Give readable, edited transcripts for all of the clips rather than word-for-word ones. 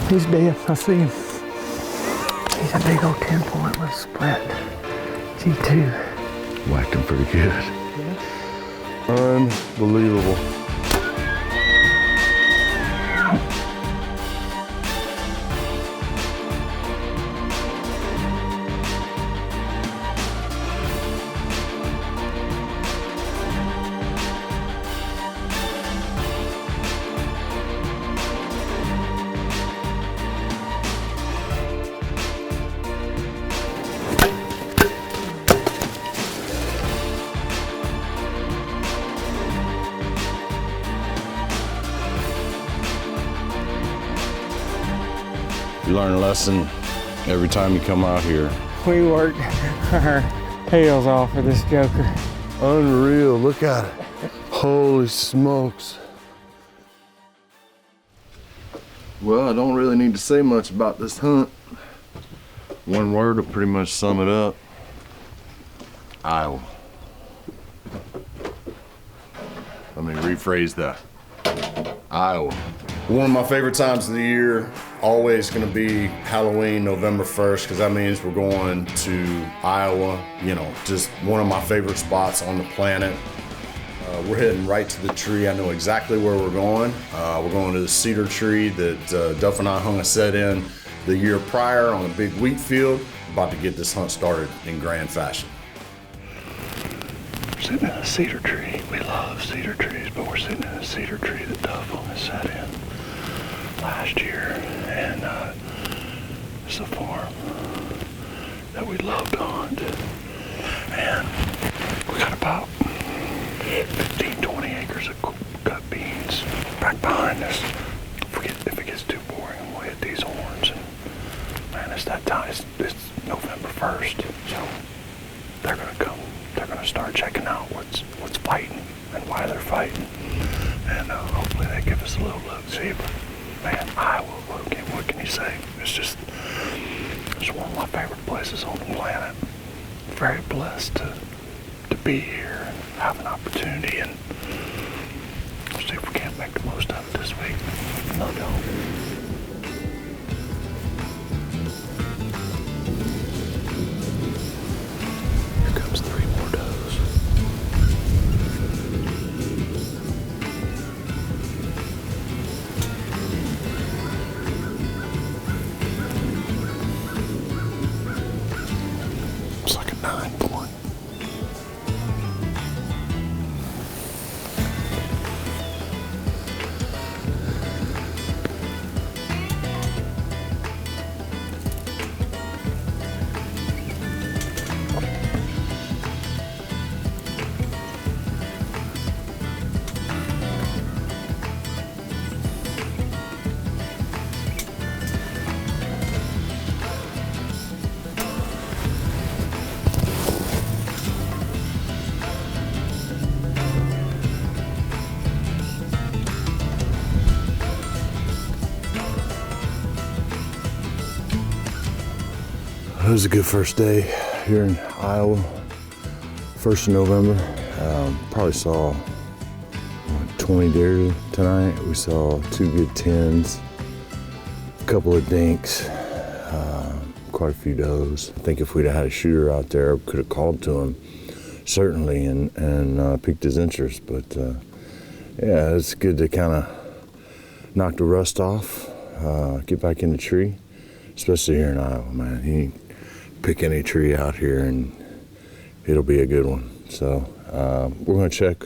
He's dead. I see him. He's a big old 10-point with a split. G2. Whacked him pretty good. Yeah. Unbelievable. You learn a lesson every time you come out here. We worked our tails off for this joker. Unreal, look at it. Holy smokes. Well, I don't really need to say much about this hunt. One word will pretty much sum it up. Iowa. Let me rephrase that. Iowa. One of my favorite times of the year, always gonna be Halloween, November 1st, because that means we're going to Iowa. You know, just one of my favorite spots on the planet. We're heading right to the tree. I know exactly where we're going. We're going to the cedar tree that Duff and I hung a set in the year prior on a big wheat field. About to get this hunt started in grand fashion. We're sitting in a cedar tree. We love cedar trees, but we're sitting in a cedar tree that Duff hung a set in last year, and it's a farm that we love to hunt, and we got about 15-20 acres of cut beans back behind us. Forget if it gets too boring, we'll hit these horns, and man, it's that time. It's November 1st, so they're gonna come. They're gonna start checking out what's fighting and why they're fighting, and hopefully they give us a little look. See, but man, Iowa, what can you say? It's one of my favorite places on the planet. Very blessed to be here and have an opportunity, and we'll see if we can't make the most of it this week. No doubt. Here comes 3 more does. It's like a 9-point. It was a good first day here in Iowa. 1st of November. Probably saw 20 deer tonight. We saw 2 good 10s, a couple of dinks, quite a few does. I think if we'd have had a shooter out there, we could have called to him, certainly, and piqued his interest. But yeah, it's good to kind of knock the rust off, get back in the tree, especially here in Iowa, man. You pick any tree out here and it'll be a good one. So we're gonna check,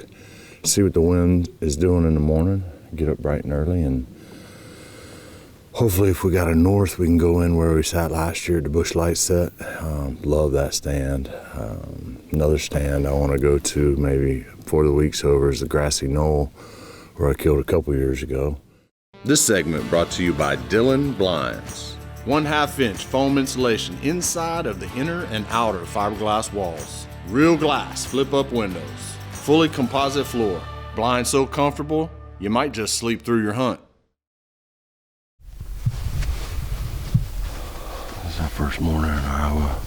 see what the wind is doing in the morning, get up bright and early, and hopefully if we got a north, we can go in where we sat last year at the Bush Light set. Love that stand. Another stand I wanna go to maybe before the week's over is the Grassy knoll, where I killed a couple years ago. This segment brought to you by Dillon Blinds. 1/2 inch foam insulation inside of the inner and outer fiberglass walls. Real glass flip-up windows. Fully composite floor. Blinds so comfortable, you might just sleep through your hunt. This is our first morning in Iowa.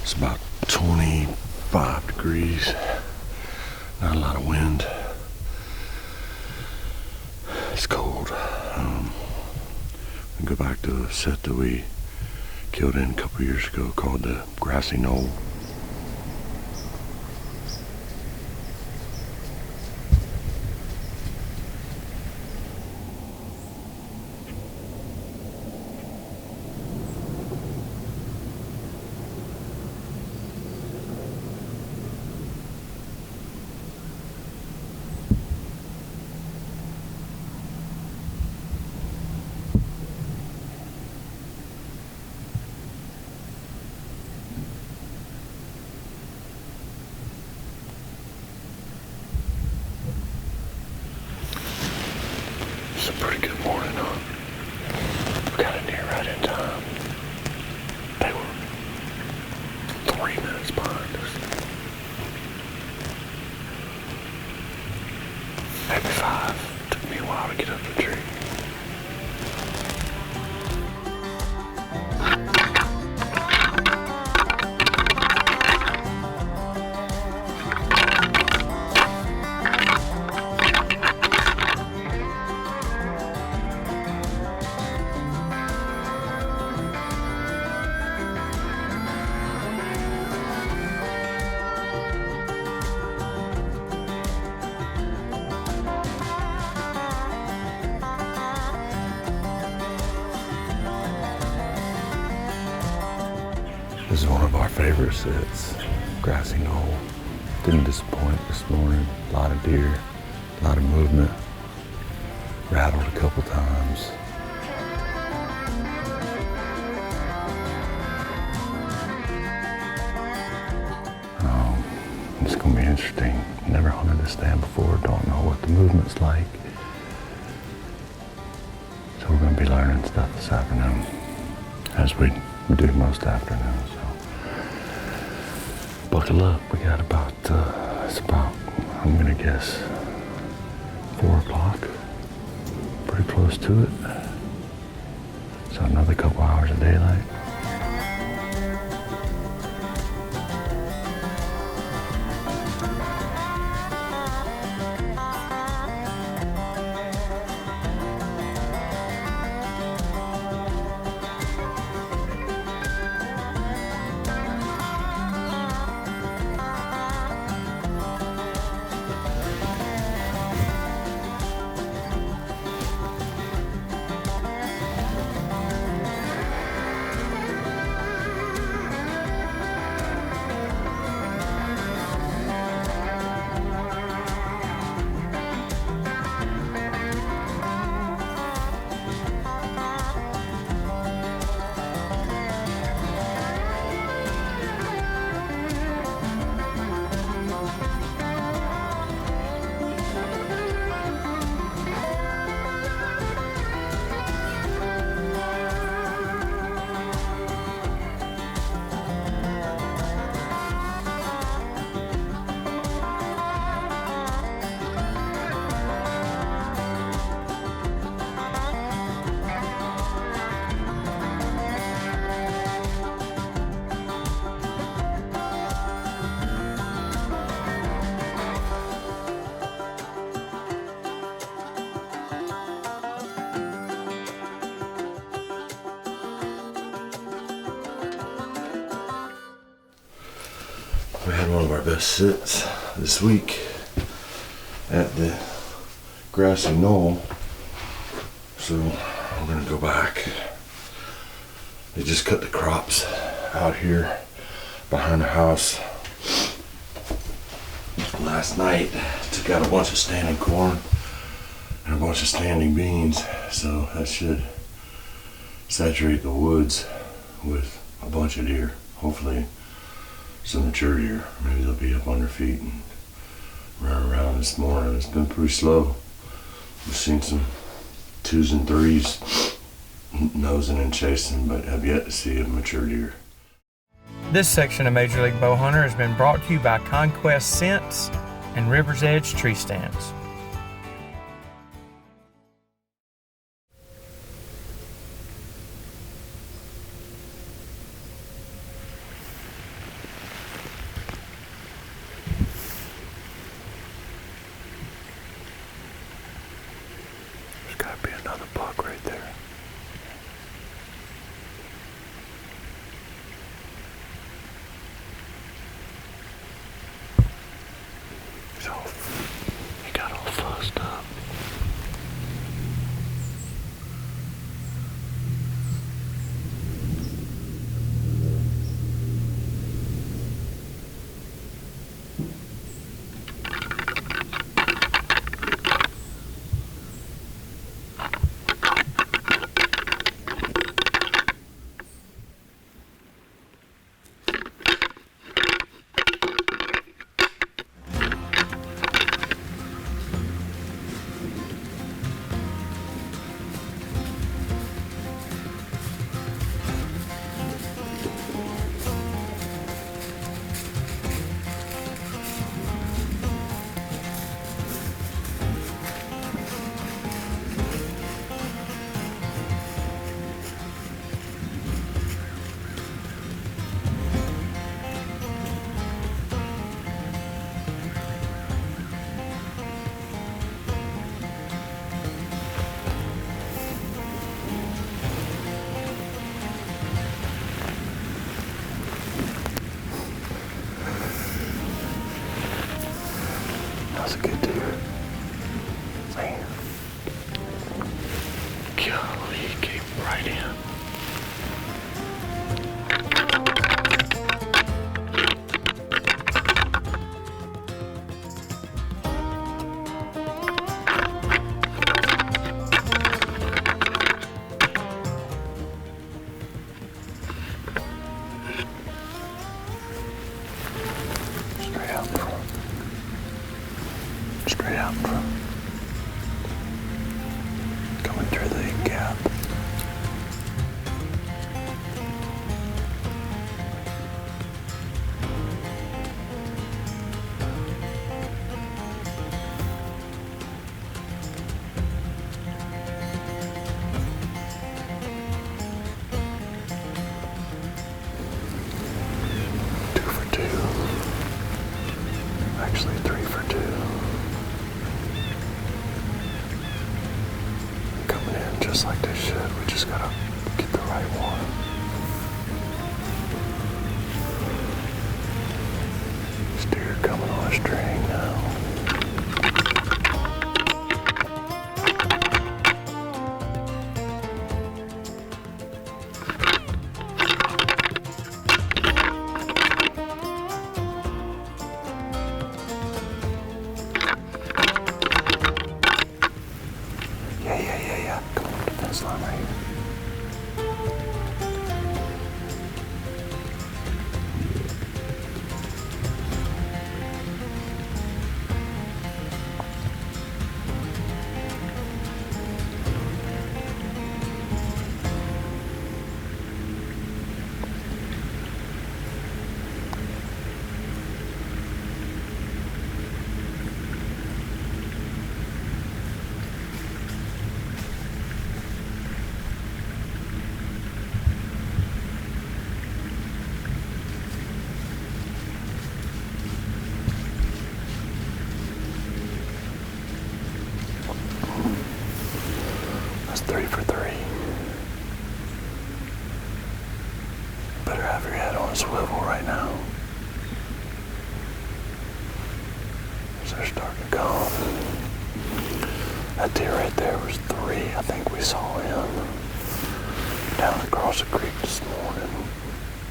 It's about 25 degrees. Not a lot of wind. It's cold. and go back to the set that we killed in a couple years ago called the Grassy knoll. It's a pretty good morning, huh? We got in here right in time. They were 3 minutes behind us. Maybe 5. Took me a while to get up the tree. This is one of our favorite sets, Grassy knoll. Didn't disappoint this morning. A lot of deer, a lot of movement. Rattled a couple times. It's gonna be interesting. Never hunted this stand before, don't know what the movement's like. So we're gonna be learning stuff this afternoon, as we do most afternoons. So buckle up. We got about, I'm gonna guess 4 o'clock. Pretty close to it. So another couple hours of daylight. We had one of our best sits this week at the Grassy knoll, so we're gonna go back. They just cut the crops out here behind the house last night. Took out a bunch of standing corn and a bunch of standing beans, so that should saturate the woods with a bunch of deer. Hopefully some mature deer. Maybe they'll be up on their feet and run around this morning. It's been pretty slow. We've seen some 2s and 3s nosing and chasing, but have yet to see a mature deer. This section of Major League Bowhunter has been brought to you by Conquest Scents and River's Edge Tree Stands. There's gotta be another buck right there. He got all fussed up. That's a good deer. Man. Golly, he came right in. Straight out in front. Straight out in front. Coming through the gap. Two for two. Actually 3 for 2. Coming in just like they should. We just gotta get the right one. Steer coming on a string now. Yeah. Come on, the fence line right here. That's 3 for 3. Better have your head on a swivel right now. So they're starting to come. That deer right there was 3. I think we saw him down across the creek this morning.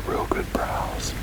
Real good browse.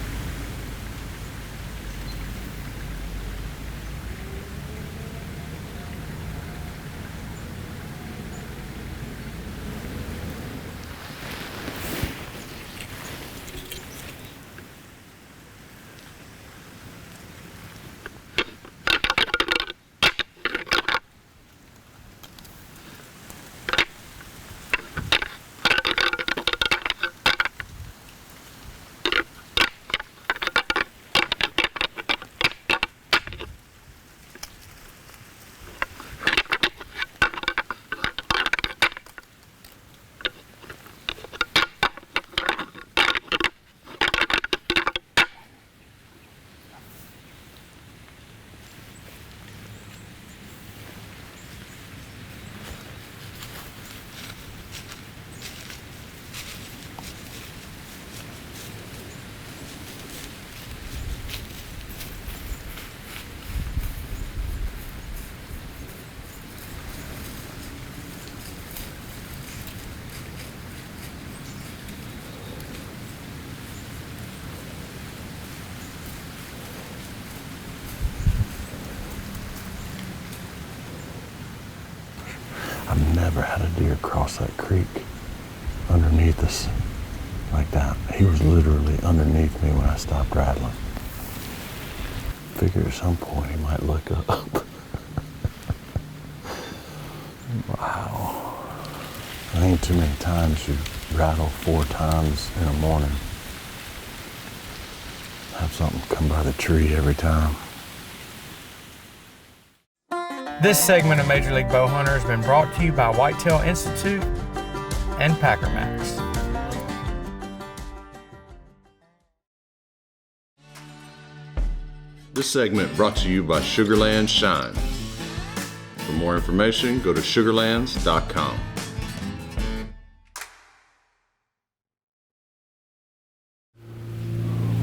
I've never had a deer cross that creek underneath us like that. He was literally underneath me when I stopped rattling. Figure at some point he might look up. Wow. I ain't too many times you rattle 4 times in a morning. Have something come by the tree every time. This segment of Major League Bowhunter has been brought to you by Whitetail Institute and Packer Max. This segment brought to you by Sugarland Shine. For more information, go to sugarlands.com.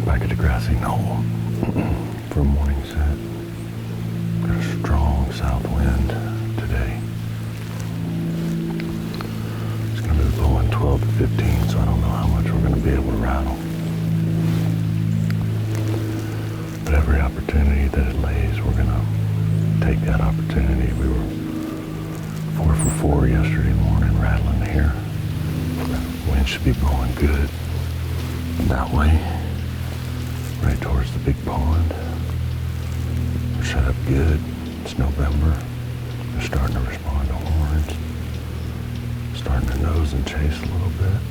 Back at the Grassy knoll for a morning set. Got a strong south wind today. It's going to be blowing 12 to 15, so I don't know how much we're going to be able to rattle. But every opportunity that it lays, we're going to take that opportunity. We were 4 for 4 yesterday morning rattling here. The wind should be blowing good that way, right towards the big pond. We're set up good. It's November. They're starting to respond to horns. Starting to nose and chase a little bit.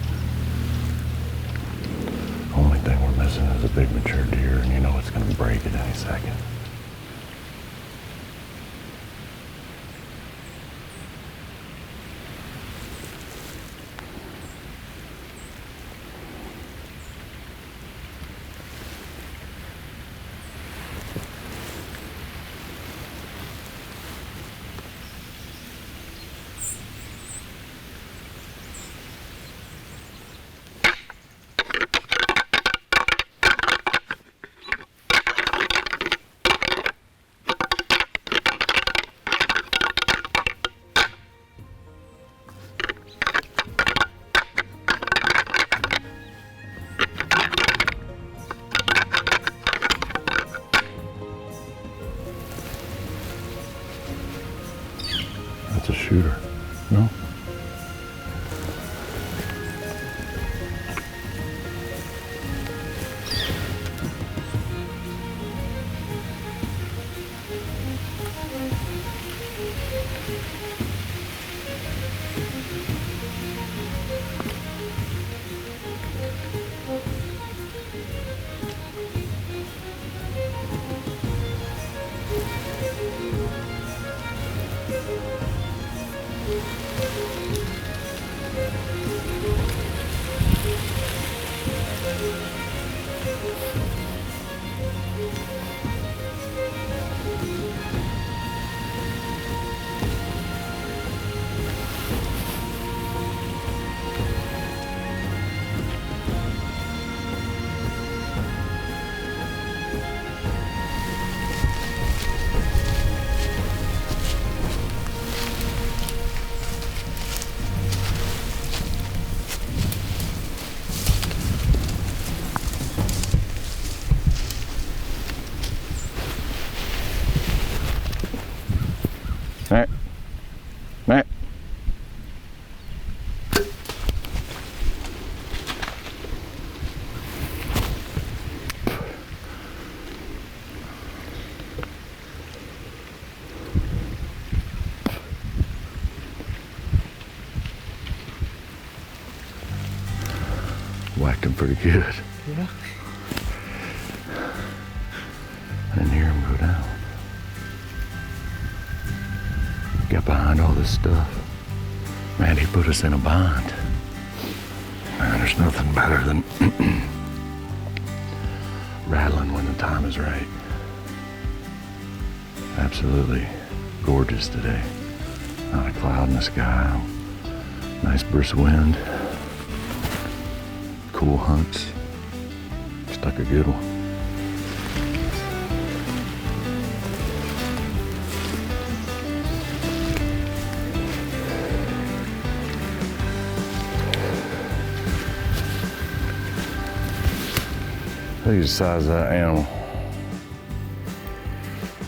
Only thing we're missing is a big mature deer, and you know it's going to break at any second. That's a shooter, no? Matt. Whacked him pretty good. Yeah. I didn't hear him go down. Got behind all this stuff. Man, he put us in a bind. Man, there's nothing better than rattling when the time is right. Absolutely gorgeous today. Not a cloud in the sky. Nice brisk wind. Cool hunts. Stuck a good one. Look at the size of that animal.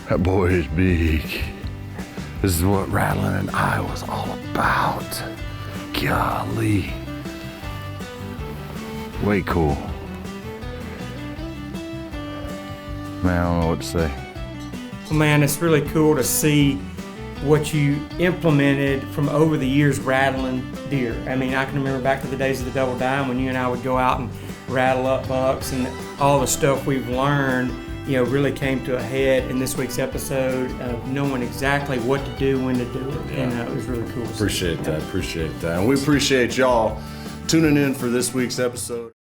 That boy is big. This is what Rattling in Iowa's all about. Golly. Way cool. Man, I don't know what to say. Well, man, it's really cool to see what you implemented from over the years rattling deer. I mean, I can remember back to the days of the Double Dime when you and I would go out and rattle up bucks, and all the stuff we've learned, really came to a head in this week's episode of knowing exactly what to do, when to do it, and it was really cool. Appreciate that. And we appreciate y'all tuning in for this week's episode.